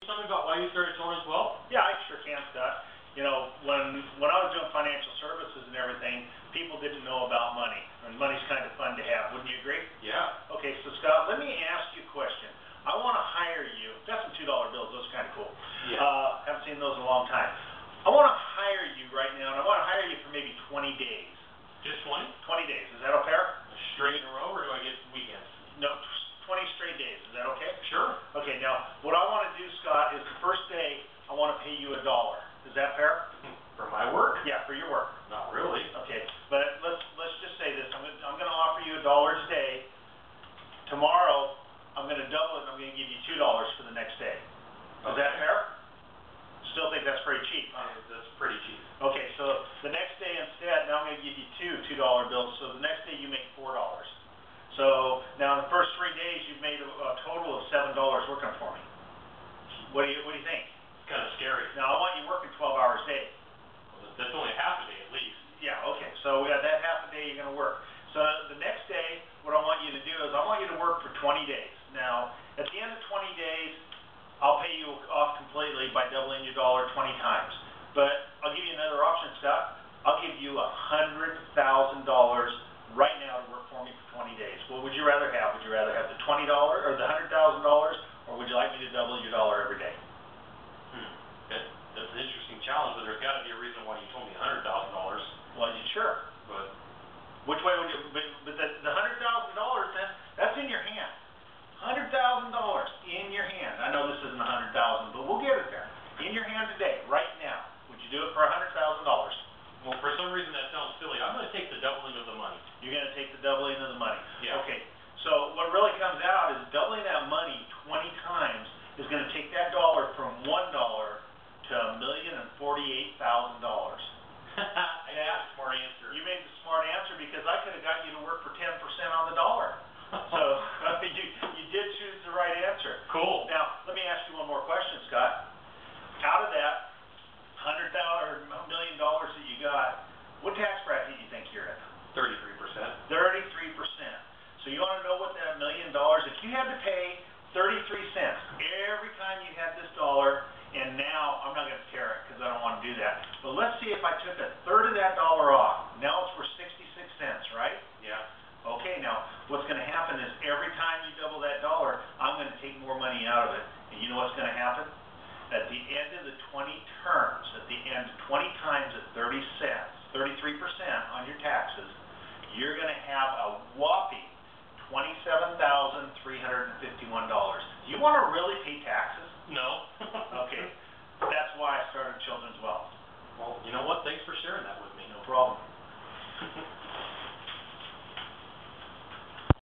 Tell me about why you started Children's Wealth? Yeah, I sure can, Scott. You know, when I was doing financial services and everything, people didn't know about money, and money's kind of fun to have. Wouldn't you agree? Yeah. Okay, so Scott, let me ask you a question. I want to hire you. Got some $2 bills. Those are kind of cool. Yeah. Haven't seen those in a long time. I want to hire you right now, and I want to hire you for maybe 20 days. Just 20? 20 days. Is that okay? Straight in a row, or do I get weekends? No, 20 straight days. Is that okay? Sure. Okay, now, what I want to do, Scott, is the first day, I want to pay you $1. Is that fair? For my work? Yeah, for your work. Not really. Okay, but let's just say this. I'm going to offer you $1 a day. Tomorrow, I'm going to double it, and I'm going to give you $2 for the next day. Is that fair? Still think that's pretty cheap, huh? That's pretty cheap. Okay, so the next day instead, now I'm going to give you two $2 bills, so the next day you make $4. So now in the first 3 days, you've made a total of $7 working for me. What do you think? It's kind of scary. Now I want you working 12 hours a day. Well, that's only half a day at least. Yeah, okay, so we got that half a day you're going to work. So the next day, what I want you to do is I want you to work for 20 days. Now, at the end of 20 days, I'll pay you off completely by doubling your dollar 20 times. But I'll give you another option, Scott. I'll give you $100,000 right now to work for me for 20 days. What would you rather have? Would you rather have the $20 or the $100,000, or would you like me to double your dollar every day? That's an interesting challenge, but there's got to be a reason why you told me $100,000. Well, sure. But which way would you? But the $100,000, then that's in your hand. $100,000 in your hand. I know this isn't $100,000, but we'll get it there. In your hand today, right now. Would you do it for $100,000? Well, for some reason that sounds silly. I'm going to take the doubling of the money. You're going to take the doubling of the money. Yeah. Okay. So what really comes out is doubling that money 20 times is going to take that dollar from $1 to $1,048,000. I made a smart answer. You made the smart answer because I could have got you to work for 10% on the dollar. So you did choose the right answer. Cool. Now, let me ask you one more question, Scott. Out of that $100,000 or $1 million that you got, what tax bracket do you think you're in? 33%. 33%. So you want to know what that $1 million, if you had to pay 33 cents every time you had this dollar, and now I'm not going to tear it because I don't want to do that. But let's see if I took a third of that dollar off. Now it's worth 66 cents, right? Yeah. Okay, now what's going to happen is every time you double that dollar, I'm going to take more money out of it. And you know what's going to happen? At the end of the 20 terms, at the end, 20 times at 30 cents, 33% on your taxes, you're going to have a whopping $27,351. Do you want to really pay taxes? No. Okay. That's why I started Children's Wealth. Well, you know what? Thanks for sharing that with me. No problem.